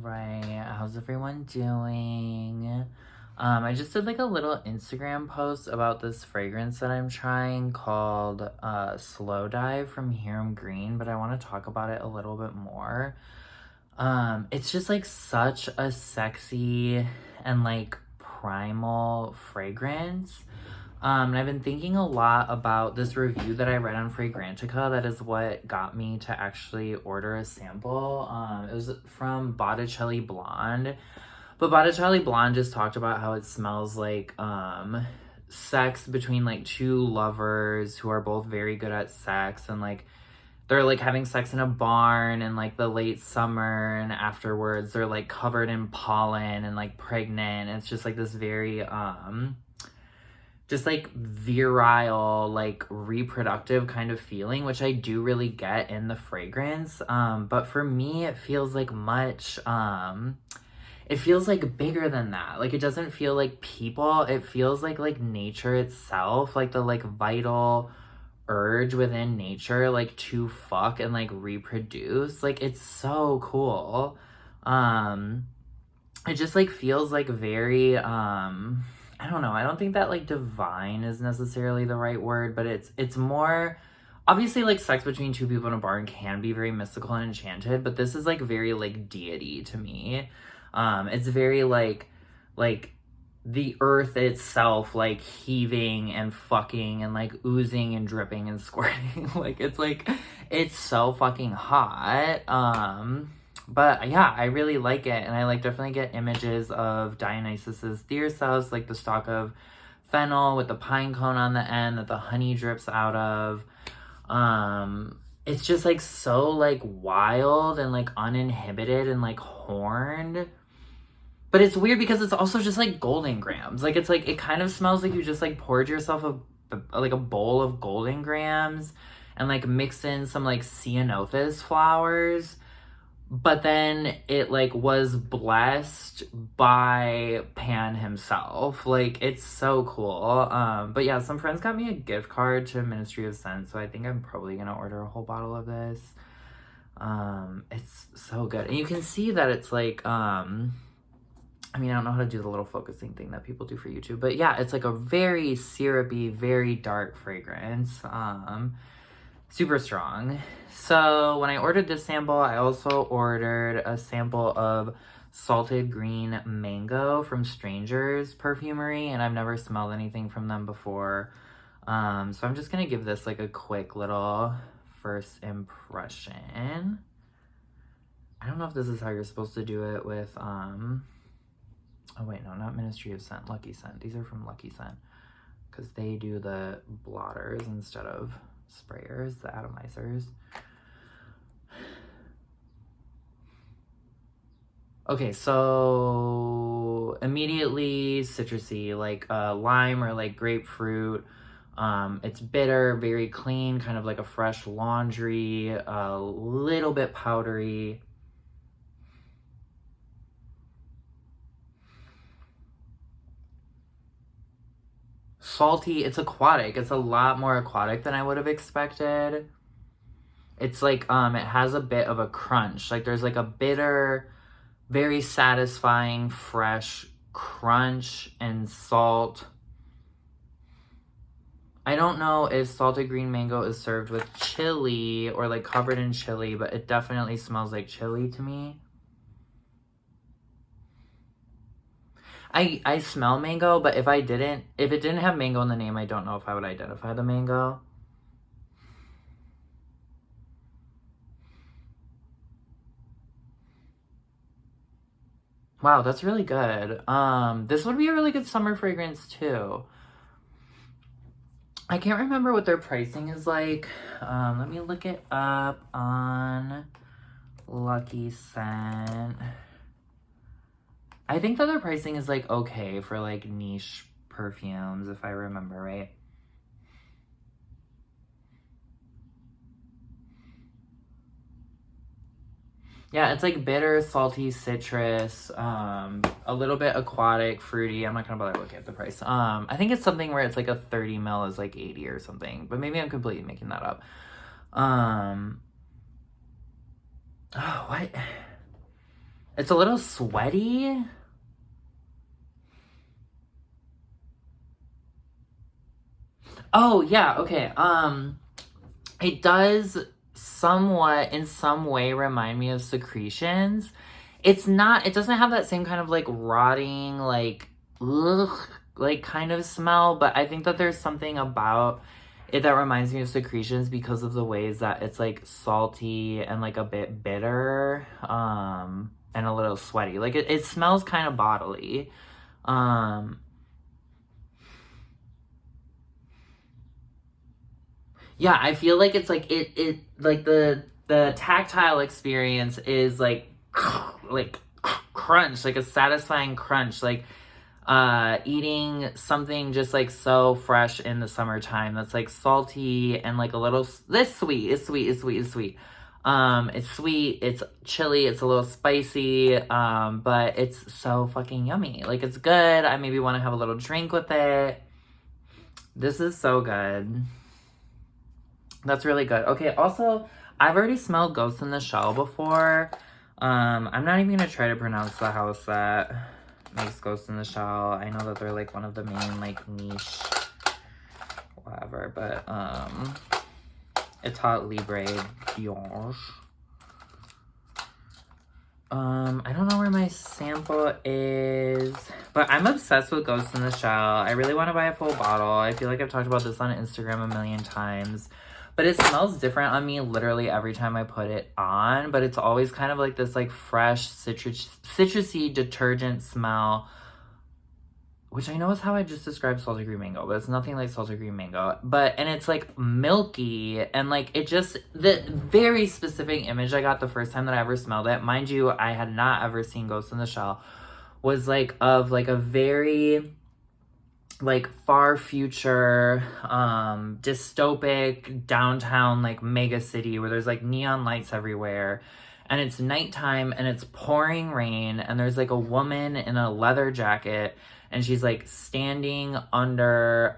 Alright, how's everyone doing? I just did like a little Instagram post about this fragrance that I'm trying called Slowdive from Hiram Green, but I want to talk about it a little bit more. It's just like such a sexy and like primal fragrance. And I've been thinking a lot about this review that I read on Fragrantica. That is what got me to actually order a sample. It was from Botticelli Blonde. But Botticelli Blonde just talked about how it smells like sex between like two lovers who are both very good at sex, and like they're like having sex in a barn in like the late summer, and afterwards they're like covered in pollen and like pregnant. It's just like this very just like virile, like reproductive kind of feeling, which I do really get in the fragrance. But for me, it feels like much, it feels like bigger than that. Like it doesn't feel like people, it feels like nature itself, like the like vital urge within nature, like to fuck and like reproduce. Like it's so cool. It just like feels like very, I don't know. I don't think that like divine is necessarily the right word, but it's more obviously like sex between two people in a barn can be very mystical and enchanted, but this is like very like deity to me. It's very like the earth itself like heaving and fucking and like oozing and dripping and squirting. It's so fucking hot. But yeah, I really like it, and I like definitely get images of Dionysus's Thyrsos, like the stalk of fennel with the pine cone on the end that the honey drips out of. It's just like so like wild and like uninhibited and like horned. But it's weird because it's also just like golden grams. Like it's like it kind of smells like you just like poured yourself a bowl of golden grams and like mixed in some like ceanothus flowers. But then it like was blessed by Pan himself. Like it's so cool. But yeah, some friends got me a gift card to Ministry of Scent, so I think I'm probably gonna order a whole bottle of this. It's so good. And you can see that it's like I mean, I don't know how to do the little focusing thing that people do for YouTube, but yeah, it's like a very syrupy, very dark fragrance. Super strong. So when I ordered this sample, I also ordered a sample of Salted Green Mango from Strangers Parfumerie, and I've never smelled anything from them before. So I'm just gonna give this like a quick little first impression. I don't know if this is how you're supposed to do it with, oh wait, no, not Ministry of Scent, Lucky Scent. These are from Lucky Scent, because they do the blotters instead of sprayers, the atomizers. Okay, so immediately citrusy, like lime or like grapefruit. It's bitter, very clean, kind of like a fresh laundry, a little bit powdery. Salty, it's aquatic. It's a lot more aquatic than I would have expected. It's like, it has a bit of a crunch. Like there's like a bitter, very satisfying, fresh crunch and salt. I don't know if salted green mango is served with chili or like covered in chili, but it definitely smells like chili to me. I smell mango, but if it didn't have mango in the name, I don't know if I would identify the mango. Wow, that's really good. This would be a really good summer fragrance too. I can't remember what their pricing is like. Let me look it up on Lucky Scent. I think that their pricing is like okay for like niche perfumes, if I remember right. Yeah, it's like bitter, salty, citrus, a little bit aquatic, fruity. I'm not gonna bother looking at the price. I think it's something where it's like a 30 ml is like 80 or something, but maybe I'm completely making that up. Oh, what? It's a little sweaty. Oh, yeah, okay. It does somewhat, in some way, remind me of secretions. It doesn't have that same kind of, like, rotting, like, ugh, like, kind of smell, but I think that there's something about it that reminds me of secretions because of the ways that it's, like, salty and, like, a bit bitter, and a little sweaty. Like, it smells kind of bodily. Yeah, I feel like it's like it like the tactile experience is like like crunch, like a satisfying crunch, like eating something just like so fresh in the summertime that's like salty and like a little this sweet. It's sweet, it's chilly, it's a little spicy, but it's so fucking yummy. Like it's good. I maybe want to have a little drink with it. This is so good. That's really good. Okay, also, I've already smelled Ghost in the Shell before. I'm not even gonna try to pronounce the house that makes Ghost in the Shell. I know that they're like one of the main like niche whatever, but Etat Libre Dior. I don't know where my sample is, but I'm obsessed with Ghost in the Shell. I really want to buy a full bottle. I feel like I've talked about this on Instagram a million times. But it smells different on me literally every time I put it on. But it's always kind of like this like fresh citrusy detergent smell. Which I know is how I just described Salted Green Mango. But it's nothing like Salted Green Mango. And it's like milky. And like it just, the very specific image I got the first time that I ever smelled it. Mind you, I had not ever seen Ghost in the Shell. Was like of like a very like far future dystopic downtown like mega city where there's like neon lights everywhere and it's nighttime and it's pouring rain and there's like a woman in a leather jacket and she's like standing under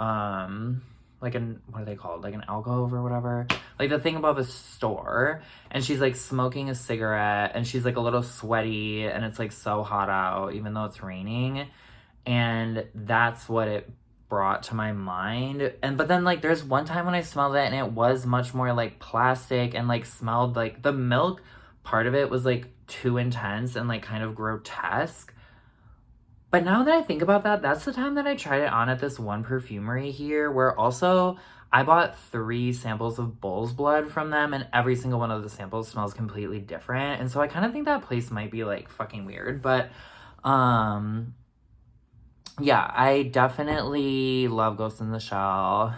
like an, what are they called, like an alcove or whatever, like the thing above a store, and she's like smoking a cigarette and she's like a little sweaty and it's like so hot out even though it's raining. And that's what it brought to my mind. But then like there's one time when I smelled it and it was much more like plastic and like smelled like the milk part of it was like too intense and like kind of grotesque. But now that I think about that, that's the time that I tried it on at this one perfumery here where also I bought 3 samples of bull's blood from them and every single one of the samples smells completely different. And so I kind of think that place might be like fucking weird, but yeah, I definitely love Ghost in the Shell.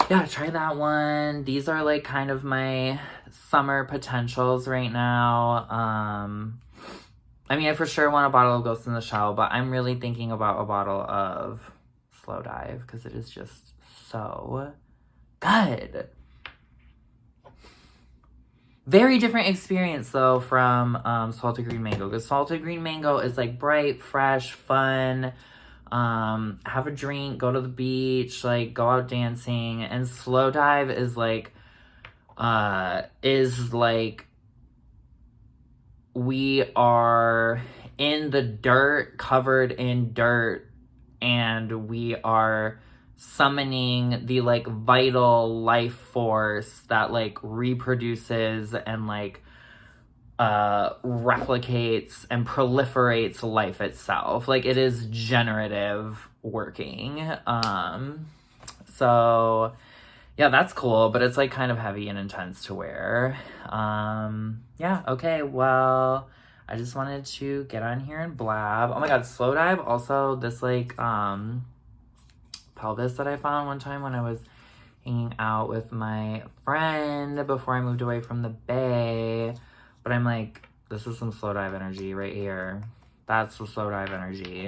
Yeah, try that one. These are like kind of my summer potentials right now. I mean, I for sure want a bottle of Ghost in the Shell, but I'm really thinking about a bottle of Slowdive because it is just so good. Very different experience, though, from Salted Green Mango. Because Salted Green Mango is, like, bright, fresh, fun. Have a drink, go to the beach, like, go out dancing. And Slowdive is like, we are in the dirt, covered in dirt, and we are summoning the like vital life force that like reproduces and like replicates and proliferates life itself. Like it is generative working. So yeah, that's cool, but it's like kind of heavy and intense to wear. Yeah, okay, well, I just wanted to get on here and blab. Oh my god, Slowdive, also this like pelvis that I found one time when I was hanging out with my friend before I moved away from the Bay. But I'm like, this is some Slowdive energy right here. That's the Slowdive energy.